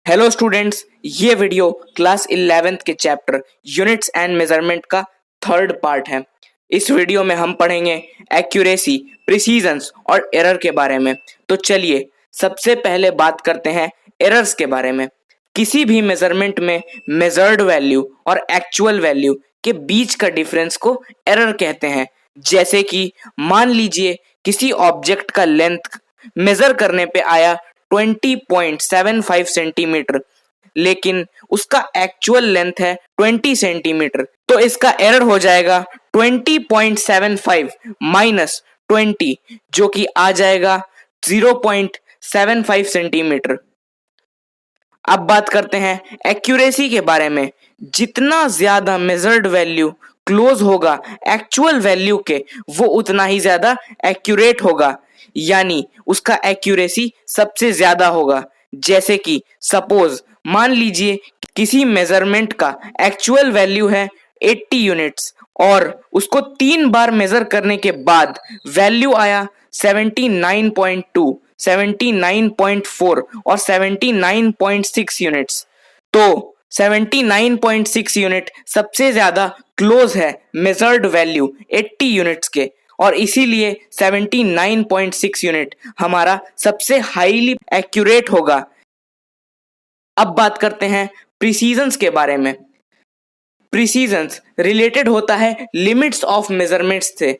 Hello students, ये video class 11th के chapter units and measurement का थर्ड पार्ट है। इस वीडियो में हम पढ़ेंगे एक्यूरेसी, प्रिसीजंस और एरर के बारे में। तो चलिए सबसे पहले बात करते हैं एरर्स के बारे में। किसी भी मेजरमेंट में मेजर्ड वैल्यू और एक्चुअल वैल्यू के बीच का डिफरेंस को एरर कहते हैं। जैसे कि मान लीजिए किसी ऑब्जेक्ट का लेंथ मेजर करने पे आया 20.75 सेंटीमीटर, लेकिन उसका एक्चुअल लेंथ है 20 सेंटीमीटर, तो इसका एरर हो जाएगा 20.75 माइनस 20, जो कि आ जाएगा 0.75 सेंटीमीटर। अब बात करते हैं एक्यूरेसी के बारे में। जितना ज्यादा मेजर्ड वैल्यू क्लोज होगा एक्चुअल वैल्यू के, वो उतना ही ज्यादा एक्यूरेट होगा, यानी उसका एक्यूरेसी सबसे ज्यादा होगा। जैसे कि सपोज मान लीजिए किसी मेजरमेंट का एक्चुअल वैल्यू है 80 यूनिट्स और उसको 3 बार मेजर करने के बाद वैल्यू आया 79.2, 79.4 और 79.6 यूनिट्स। तो 79.6 यूनिट सबसे ज्यादा क्लोज है मेजर्ड वैल्यू 80 यूनिट्स के, और इसीलिए 79.6 यूनिट हमारा सबसे हाईली एक्यूरेट होगा। अब बात करते हैं प्रिसीजंस के बारे में। प्रिसीजंस रिलेटेड होता है लिमिट्स ऑफ मेजरमेंट्स से।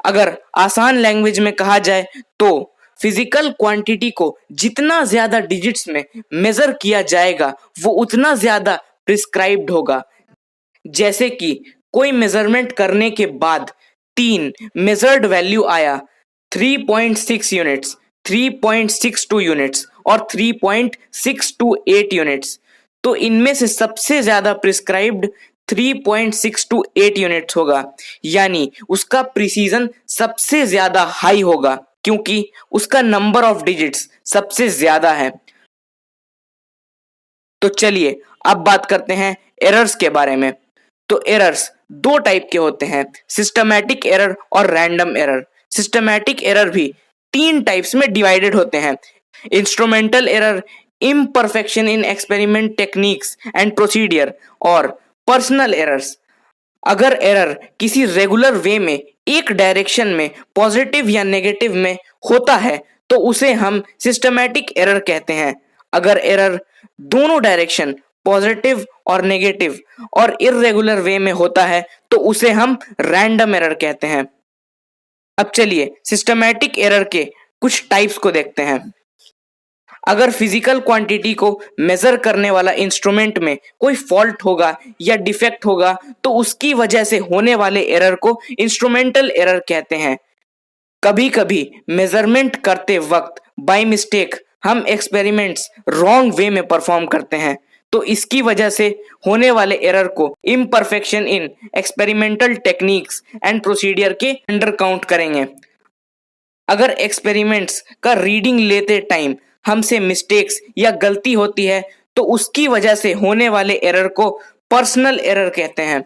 अगर आसान लैंग्वेज में कहा जाए तो फिजिकल क्वांटिटी को जितना ज्यादा डिजिट्स में मेजर किया जाएगा वो उतना ज्यादा प्रिस्क्राइब्ड होगा। जैसे कि कोई मेजरमेंट करने के बाद 3 मेजर्ड वैल्यू आया 3.6 यूनिट्स, 3.62 यूनिट्स और 3.628 यूनिट्स, तो इनमें से सबसे ज्यादा प्रिस्क्राइब्ड 3.628 यूनिट्स होगा, यानी उसका प्रिसीजन सबसे ज्यादा हाई होगा क्योंकि उसका नंबर ऑफ डिजिट्स सबसे ज्यादा है। तो चलिए अब बात करते हैं एरर्स के बारे में। तो एरर्स दो टाइप के होते हैं, सिस्टमैटिक एरर और रैंडम एरर। सिस्टमैटिक एरर भी 3 टाइप्स में डिवाइडेड होते हैं: instrumental error, imperfection in experiment techniques and procedure, और पर्सनल एरर्स। अगर एरर किसी रेगुलर वे में एक डायरेक्शन में पॉजिटिव या नेगेटिव में होता है तो उसे हम सिस्टमैटिक एरर कहते हैं। अगर एरर दोनों डायरेक्शन पॉजिटिव और नेगेटिव और इररेगुलर वे में होता है तो उसे हम रैंडम एरर कहते हैं। अब चलिए सिस्टमैटिक एरर के कुछ टाइप्स को देखते हैं। अगर फिजिकल क्वांटिटी को मेजर करने वाला इंस्ट्रूमेंट में कोई फॉल्ट होगा या डिफेक्ट होगा तो उसकी वजह से होने वाले एरर को इंस्ट्रूमेंटल एरर कहते हैं। कभी कभी मेजरमेंट करते वक्त बाय मिस्टेक हम एक्सपेरिमेंट्स रॉन्ग वे में परफॉर्म करते हैं, तो इसकी वजह से होने वाले एरर को imperfection in experimental techniques and procedure के अंडर काउंट करेंगे। अगर एक्सपेरिमेंट्स का रीडिंग लेते टाइम हमसे मिस्टेक्स या गलती होती है तो उसकी वजह से होने वाले एरर को पर्सनल एरर कहते हैं।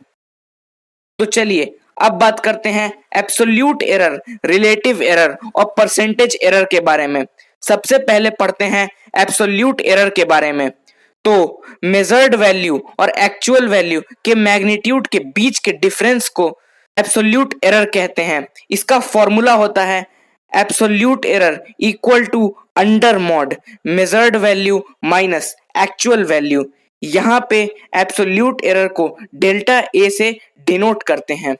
तो चलिए अब बात करते हैं एब्सोल्यूट एरर, रिलेटिव एरर और परसेंटेज एरर के बारे में। सबसे पहले पढ़ते हैं एब्सोल्यूट एरर के बारे में। तो मेजर्ड वैल्यू और एक्चुअल वैल्यू के मैग्नीट्यूड के बीच के डिफरेंस को एब्सोल्यूट एरर कहते हैं। इसका फॉर्मूला होता है absolute error equal to under mod measured value minus actual value. यहाँ पे एब्सोल्यूट एरर को डेल्टा ए से डिनोट करते हैं।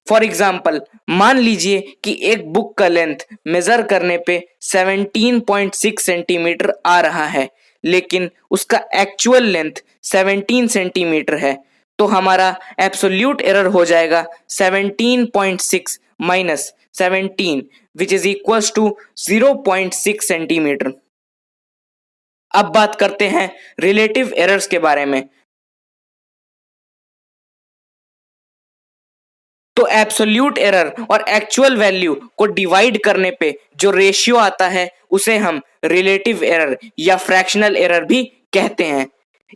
फॉर एग्जाम्पल मान लीजिए कि एक बुक का लेंथ मेजर करने पे 17.6 सेंटीमीटर आ रहा है, लेकिन उसका एक्चुअल लेंथ 17 सेंटीमीटर है, तो हमारा एब्सोल्यूट एरर हो जाएगा 17.6 minus 17 which is equals to 0.6 centimetre. अब बात करते हैं रिलेटिव एरर्स के बारे में। तो एब्सोल्यूट एरर और एक्चुअल वैल्यू को डिवाइड करने पे जो रेशियो आता है उसे हम रिलेटिव एरर या फ्रैक्शनल एरर भी कहते हैं।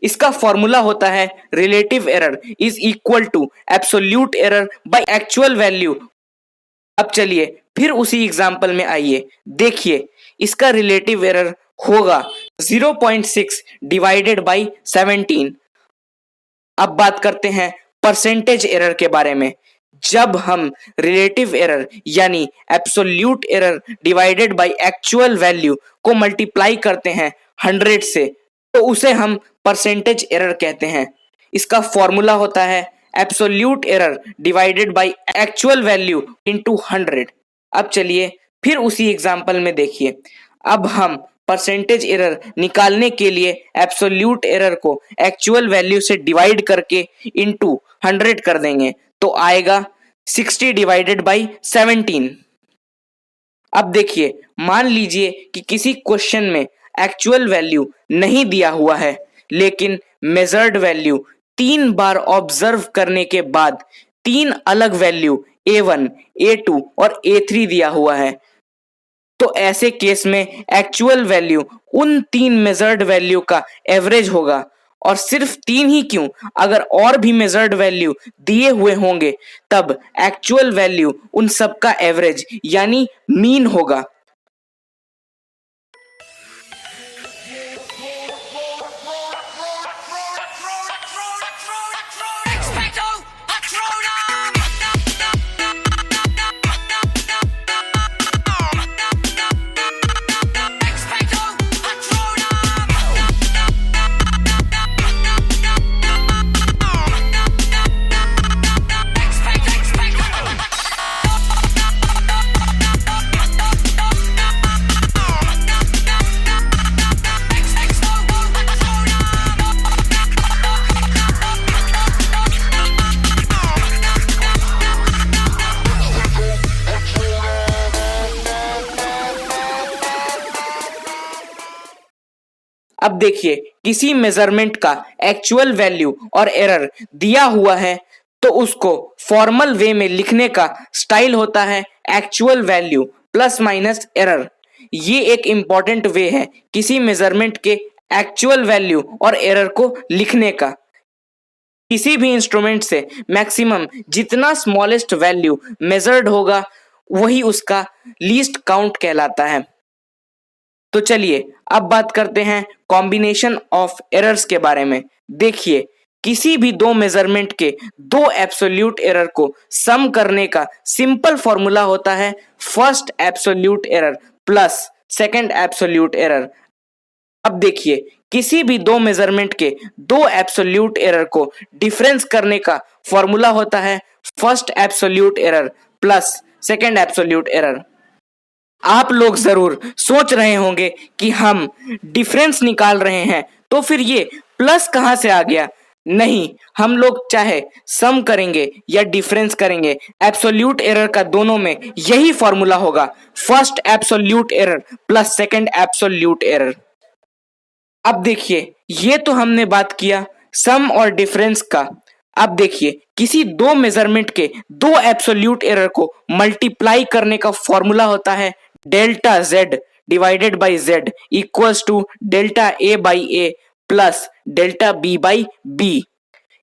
इसका फॉर्मूला होता है relative error is equal to absolute error by actual value. अब चलिए फिर उसी एग्जांपल में आइए, देखिए इसका रिलेटिव एरर होगा 0.6 डिवाइडेड बाई 17। अब बात करते हैं परसेंटेज एरर के बारे में। जब हम रिलेटिव एरर यानी absolute error divided by actual value को मल्टीप्लाई करते हैं 100 से, तो उसे हम परसेंटेज एरर कहते हैं। इसका फॉर्मूला होता है absolute error divided by actual value into 100। अब चलिए फिर उसी एग्जांपल में देखिए। अब हम परसेंटेज एरर निकालने के लिए एब्सोल्यूट एरर को एक्चुअल वैल्यू से डिवाइड करके इनटू 100 कर देंगे, तो आएगा 60 डिवाइडेड बाई 17। अब देखिए, मान लीजिए कि किसी क्वेश्चन में एक्चुअल वैल्यू नहीं दिया हुआ है, लेकिन मेजर्ड वैल्यू 3 बार ऑब्जर्व करने के बाद 3 अलग वैल्यू A1, A2 और A3 दिया हुआ है। तो ऐसे केस में एक्चुअल वैल्यू उन 3 मेजर्ड वैल्यू का एवरेज होगा। और सिर्फ 3 ही क्यों, अगर और भी मेजर्ड वैल्यू दिए हुए होंगे तब एक्चुअल वैल्यू उन सब का एवरेज यानी मीन होगा। अब देखिए, किसी मेजरमेंट का एक्चुअल वैल्यू और एरर दिया हुआ है तो उसको फॉर्मल वे में लिखने का स्टाइल होता है actual value plus minus error. ये एक इंपॉर्टेंट वे है किसी मेजरमेंट के एक्चुअल वैल्यू और एरर को लिखने का। किसी भी इंस्ट्रूमेंट से मैक्सिमम जितना स्मॉलेस्ट वैल्यू मेजर्ड होगा वही उसका लीस्ट काउंट कहलाता है। तो चलिए अब बात करते हैं कॉम्बिनेशन ऑफ एरर्स के बारे में। देखिए, किसी भी दो मेजरमेंट के दो एब्सोल्यूट एरर को सम करने का सिंपल फॉर्मूला होता है first absolute error plus second absolute error. अब देखिए, किसी भी दो मेजरमेंट के दो एब्सोल्यूट एरर को डिफरेंस करने का फॉर्मूला होता है first absolute error plus second absolute error. आप लोग जरूर सोच रहे होंगे कि हम डिफरेंस निकाल रहे हैं तो फिर ये प्लस कहां से आ गया। नहीं, हम लोग चाहे सम करेंगे या डिफरेंस करेंगे, एब्सोल्यूट एरर का दोनों में यही फॉर्मूला होगा first absolute error plus second absolute error. अब देखिए, ये तो हमने बात किया सम और डिफरेंस का। अब देखिए, किसी दो मेजरमेंट के दो एब्सोल्यूट एरर को मल्टीप्लाई करने का फॉर्मूला होता है delta Z divided by Z equals to delta A by A plus delta B by B।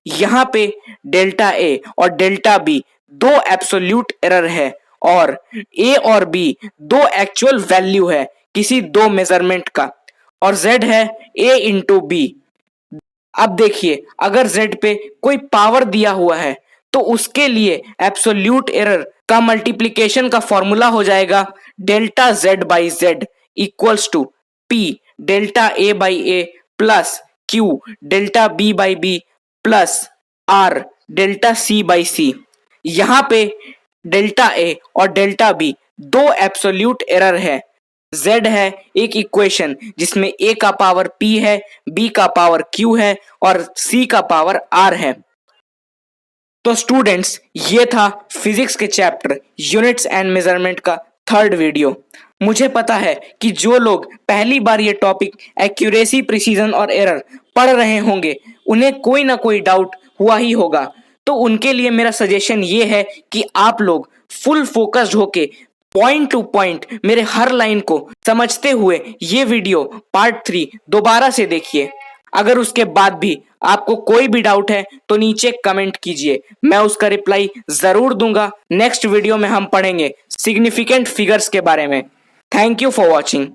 यहाँ पे डेल्टा A और डेल्टा B दो एब्सोल्यूट एरर है और A और B दो एक्चुअल वैल्यू है किसी दो मेजरमेंट का, और Z है A इंटू B। अब देखिए, अगर Z पे कोई पावर दिया हुआ है तो उसके लिए एब्सोल्यूट एरर का मल्टीप्लिकेशन का फॉर्मूला हो जाएगा delta Z by Z equals to P delta A by A plus Q delta B by B plus R delta C by C। यहाँ पे डेल्टा A और डेल्टा B दो absolute error है, Z है एक equation जिसमें A का power P है, B का पावर Q है और C का पावर R है। तो स्टूडेंट्स, ये था फिजिक्स के चैप्टर यूनिट्स एंड मेजरमेंट का थर्ड वीडियो। मुझे पता है कि जो लोग पहली बार ये टॉपिक एक्यूरेसी, प्रिसीजन और एरर पढ़ रहे होंगे उन्हें कोई ना कोई डाउट हुआ ही होगा। तो उनके लिए मेरा सजेशन ये है कि आप लोग फुल फोकस्ड होके पॉइंट टू पॉइंट मेरे हर लाइन को समझते हुए ये वीडियो पार्ट 3 दोबारा से देखिए। अगर उसके बाद भी आपको कोई भी डाउट है तो नीचे कमेंट कीजिए, मैं उसका रिप्लाई जरूर दूंगा। नेक्स्ट वीडियो में हम पढ़ेंगे सिग्निफिकेंट फिगर्स के बारे में। Thank you for watching.